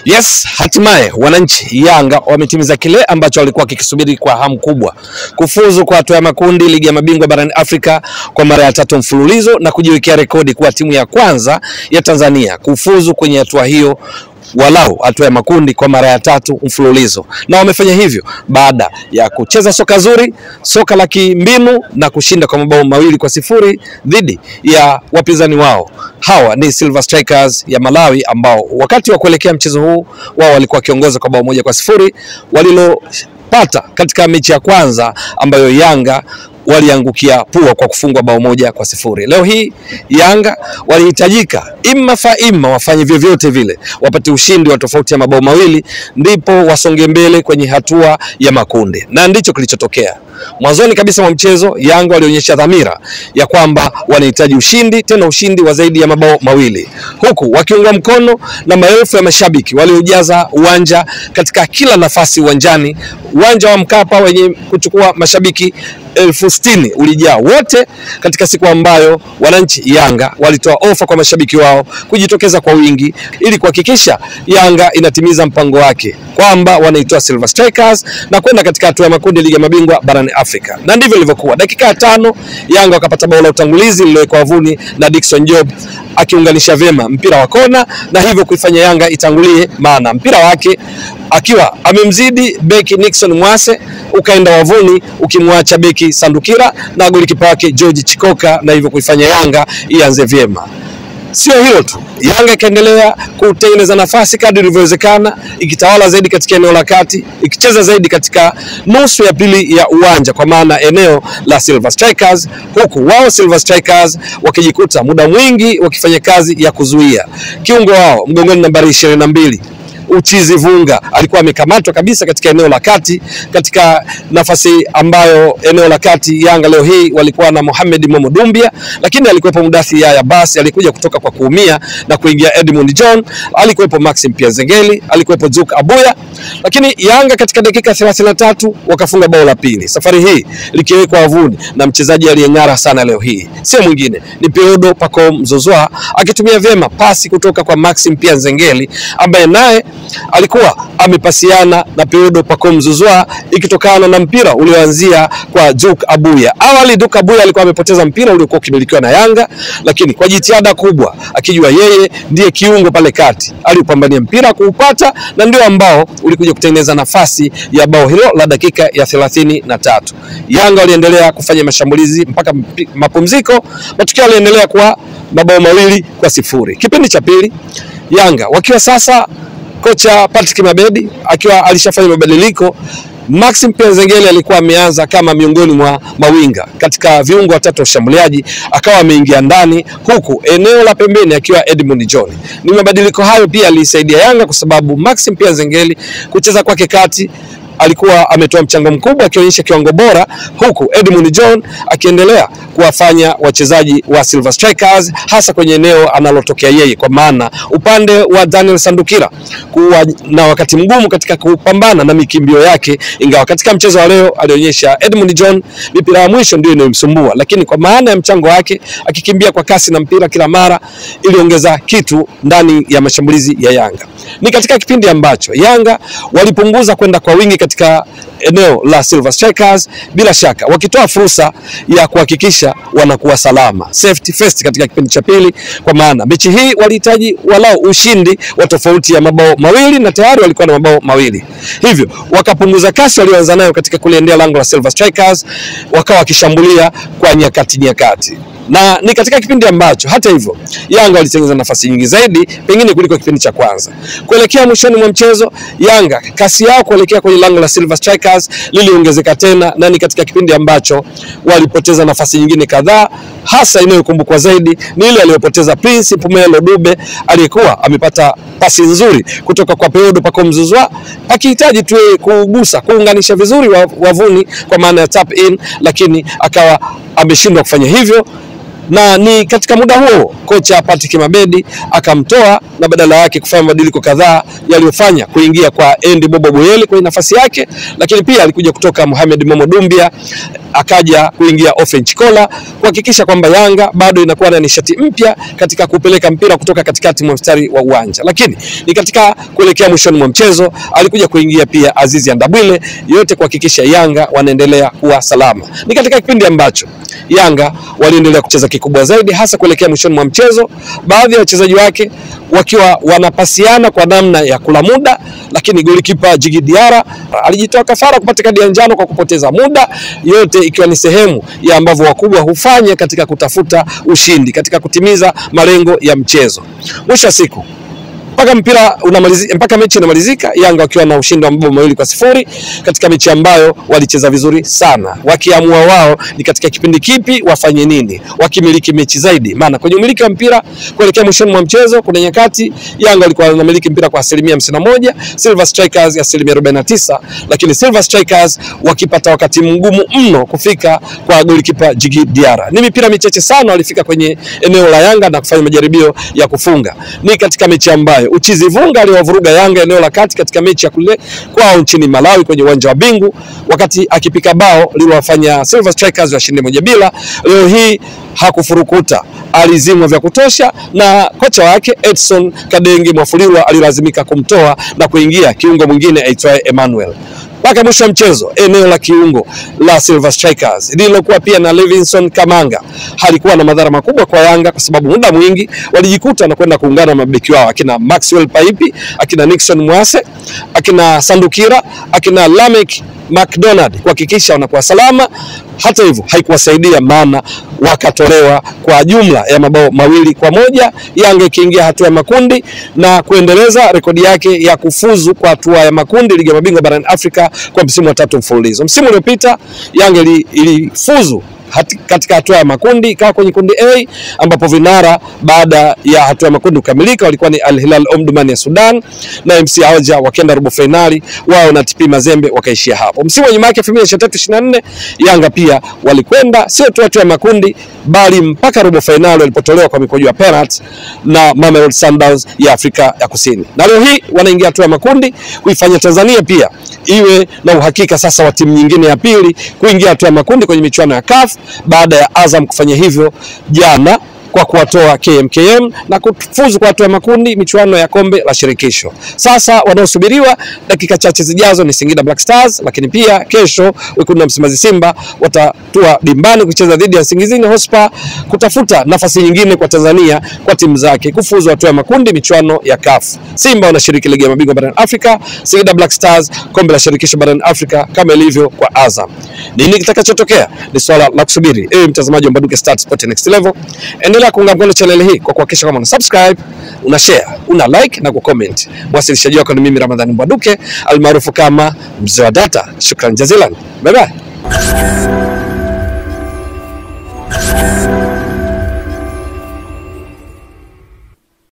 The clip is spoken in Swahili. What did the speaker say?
Yes, hatimaye wananchi Yanga wametimiza kile ambacho walikuwa kikisubiri kwa hamu kubwa. Kufuzu kwa hatua ya makundi ligi ya mabingwa barani Afrika kwa mara ya 3 mfululizo na kujiwekea rekodi kuwa timu ya kwanza ya Tanzania kufuzu kwenye hatua hiyo walau hatua ya makundi kwa mara ya 3 mfululizo. Na wamefanya hivyo baada ya kucheza soka zuri, soka la kimbinu na kushinda kwa mabao 2-0 dhidi ya wapinzani wao. Hawa ni Silver Strikers ya Malawi ambao wakati wa kuelekea mchezo huu wao walikuwa kiongoza kwa bao 1-0 walilopata katika mechi ya kwanza ambayo Yanga waliangukia pua kwa kufungwa bao 1-0. Leo hii Yanga walihitajika ima wafanye vyovyote vile wapate ushindi wa tofauti ya mabao 2 ndipo wasonge mbele kwenye hatua ya makundi, na ndicho kilichotokea. Mwanzoni kabisa wa mchezo Yanga walionyesha dhamira ya kwamba wanahitaji ushindi, tena ushindi wa zaidi ya mabao 2, huku wakiungwa mkono na maelfu ya mashabiki waliojaza uwanja katika kila nafasi uwanjani. Uwanja wa Mkapa wenye kuchukua mashabiki 60,000 ulijaa wote katika siku ambayo wananchi Yanga walitoa ofa kwa mashabiki wao kujitokeza kwa wingi ili kuhakikisha Yanga inatimiza mpango wake kwamba wanaitoa Silver Strikers na kwenda katika hatua ya makundi ligi ya mabingwa barani Afrika. Na ndivyo ilivyokuwa. Dakika ya 5 Yanga wakapata bao la utangulizi lililowekwa wavuni na Dickson Job akiunganisha vyema mpira wa kona na hivyo kuifanya Yanga itangulie, maana mpira wake akiwa amemzidi beki Nixon Mwase ukaenda wavuni ukimwacha beki Sandukira na golikipa wake George Chikoka, na hivyo kuifanya Yanga ianze vyema. Sio hilo tu, Yanga ikaendelea kutengeneza nafasi kadri ilivyowezekana, ikitawala zaidi katika eneo la kati, ikicheza zaidi katika nusu ya pili ya uwanja kwa maana eneo la Silver Strikers, huku wao Silver Strikers wakijikuta muda mwingi wakifanya kazi ya kuzuia. Kiungo wao mgongoni nambari 22 Uchizi Vunga alikuwa amekamatwa kabisa katika eneo la kati, katika nafasi ambayo eneo la kati Yanga leo hii walikuwa na Mohamed Momo Dumbia, lakini alikuwepo Mudathi ya basi alikuja kutoka kwa kuumia na kuingia Edmund John, alikuwepo Maxim Piazengeli, alikuwepo Juk Abuya, lakini Yanga katika dakika 33 wakafunga bao la pili. Safari hii likiwekwa wavuni na mchezaji aliyeng'ara sana leo hii sio mwingine ni Peodo Pacome Zouzoua, akitumia vyema pasi kutoka kwa Maxim Piazengeli ambaye naye alikuwa amepasiana na Peodo Pacome Zouzoua ikitokana na mpira ulioanzia kwa Juk Abuya. Awali Juk Abuya alikuwa amepoteza mpira uliokuwa ukimilikiwa na Yanga, lakini kwa jitihada kubwa akijua yeye ndiye kiungo pale kati alipambania mpira kuupata, na ndio ambao ulikuja kutengeneza nafasi ya bao hilo la dakika ya 33. Yanga waliendelea kufanya mashambulizi mpaka mapumziko, matukio yaliendelea kwa mabao 2-0. Kipindi cha pili Yanga wakiwa sasa kocha Patrick Mabedi akiwa alishafanya mabadiliko, Maxim Piazengeli alikuwa ameanza kama miongoni mwa mawinga katika viungo watatu washambuliaji, akawa ameingia ndani, huku eneo la pembeni akiwa Edmund John. Ni mabadiliko hayo pia alisaidia Yanga kwa sababu Maxim Piazengeli kucheza kwake kati alikuwa ametoa mchango mkubwa akionyesha kiwango bora, huku Edmund John akiendelea kuwafanya wachezaji wa Silver Strikers hasa kwenye eneo analotokea yeye, kwa maana upande wa Daniel Sandukira kuwa na wakati mgumu katika kupambana na mikimbio yake, ingawa katika mchezo wa leo alionyesha Edmund John mipira ya mwisho ndio inayomsumbua, lakini kwa maana ya mchango wake akikimbia kwa kasi na mpira kila mara iliongeza kitu ndani ya mashambulizi ya Yanga. Ni katika kipindi ambacho Yanga walipunguza kwenda kwa wingi katika eneo la Silver Strikers, bila shaka wakitoa fursa ya kuhakikisha wanakuwa salama, safety first katika kipindi cha pili, kwa maana mechi hii walihitaji walau ushindi wa tofauti ya mabao 2 na tayari walikuwa na mabao 2. Hivyo wakapunguza kasi walioanza nayo katika kuliendea lango la Silver Strikers, wakawa wakishambulia kwa nyakati. Na ni katika kipindi ambacho hata hivyo Yanga walitengeneza nafasi nyingi zaidi pengine kuliko kipindi cha kwanza. Kuelekea mwishoni mwa mchezo Yanga kasi yao kuelekea kwenye lango la Silver Strikers liliongezeka tena, na ni katika kipindi ambacho walipoteza nafasi nyingine kadhaa, hasa inayokumbukwa zaidi ni ile aliyopoteza Prince Pumelo Dube aliyekuwa amepata pasi nzuri kutoka kwa Peodo Pacome Zouzoua akihitaji tu kugusa kuunganisha vizuri wavuni kwa maana ya tap in, lakini akawa ameshindwa kufanya hivyo. Na ni katika muda huo kocha Patrick Mabedi akamtoa na badala yake kufanya mabadiliko kadhaa yaliyofanya kuingia kwa Andy Bobo Boyeli kwenye nafasi yake, lakini pia alikuja kutoka Mohamed Momo Dumbia akaja kuingia Ofen Chikola kuhakikisha kwamba Yanga bado inakuwa na nishati mpya katika kupeleka mpira kutoka katikati mwa mstari wa uwanja. Lakini ni katika kuelekea mwishoni mwa mchezo alikuja kuingia pia Azizi Andabwile, yote kuhakikisha Yanga wanaendelea kuwa salama. Ni katika kipindi ambacho Yanga waliendelea kucheza kikubwa zaidi, hasa kuelekea mwishoni mwa mchezo, baadhi ya wachezaji wake wakiwa wanapasiana kwa namna ya kula muda, lakini golikipa Djigui Diarra alijitoa kafara kupata kadi ya njano kwa kupoteza muda, yote ikiwa ni sehemu ya ambavyo wakubwa hufanya katika kutafuta ushindi, katika kutimiza malengo ya mchezo. Mwisho wa siku mpaka mechi inamalizika, Yanga wakiwa na ushindi wa mabao 2-0 katika mechi ambayo walicheza vizuri sana, wakiamua wao ni katika kipindi kipi wafanye nini, wakimiliki mechi zaidi. Maana kwenye umiliki wa mpira kuelekea mwishoni mwa mchezo, kuna nyakati Yanga walikuwa wanamiliki mpira kwa 51%, Silver Strikers 49%, lakini Silver Strikers wakipata wakati mgumu mno kufika kwa golikipa Djigui Diarra. Ni mipira michache sana walifika kwenye eneo la Yanga na kufanya majaribio ya kufunga. Ni katika mechi ambayo Uchizi Vunga aliwavuruga Yanga eneo la kati katika mechi ya kule kwao nchini Malawi kwenye uwanja wa Bingu, wakati akipika bao lililowafanya Silver Strikers washinde 1-0. Leo hii hakufurukuta, alizimwa vya kutosha na kocha wake Edson Kadenge Mwafulilwa alilazimika kumtoa na kuingia kiungo mwingine aitwaye Emmanuel. Mpaka mwisho wa mchezo eneo la kiungo la Silver Strikers lililokuwa pia na Levinson Kamanga halikuwa na madhara makubwa kwa Yanga, kwa sababu muda mwingi walijikuta na kwenda kuungana na mabeki wao akina Maxwell Paipi, akina Nixon Mwase, akina Sandukira, akina Lamek McDonald kuhakikisha wanakuwa salama. Hata hivyo haikuwasaidia, maana wakatolewa kwa jumla ya mabao 2-1, Yanga ikiingia hatua ya makundi na kuendeleza rekodi yake ya kufuzu kwa hatua ya makundi ligi ya mabingwa barani Afrika kwa msimu wa 3 mfululizo. Msimu uliopita Yanga ilifuzu katika hatua ya makundi, ikawa kwenye kundi A, ambapo vinara baada ya hatua ya makundi kukamilika walikuwa ni Al Hilal Omdurman ya Sudan na MC Alger, wakaenda robo finali, wao na TP Mazembe wakaishia hapo. Msimu wa nyuma yake 2023-24 Yanga pia walikwenda sio tu hatua ya makundi, bali mpaka robo finali walipotolewa kwa mikojo ya penalty na Mamelodi Sundowns ya Afrika ya Kusini. Na leo hii wanaingia hatua ya makundi kuifanya Tanzania pia iwe na uhakika sasa wa timu nyingine ya pili kuingia hatua ya makundi kwenye michuano ya CAF, baada ya Azam kufanya hivyo jana kwa kuwatoa KMKM na kufuzu kwa hatua ya makundi michuano ya kombe la shirikisho. Sasa wanaosubiriwa dakika chache zijazo ni Singida Black Stars, lakini pia kesho wekundu wa Msimbazi Simba watatua dimbani kucheza dhidi ya Nsingizini Hotspur kutafuta nafasi nyingine kwa Tanzania kwa timu zake kufuzu hatua ya makundi michuano ya CAF. Simba wanashiriki ligi ya mabingwa barani Afrika, Singida Black Stars kombe la shirikisho barani Afrika kama ilivyo kwa Azam. Nini kitakachotokea ni swala la kusubiri. Mtazamaji wa Mbwaduke Stats Sport Next Level, endelea kuunga mkono channel hii kwa kuhakikisha kama una subscribe, una share, una like na kucomment. Mwasilishaji wako ni mimi Ramadhani Mbwaduke almaarufu kama Mzee wa Data. Shukran jazilan. Bye bye.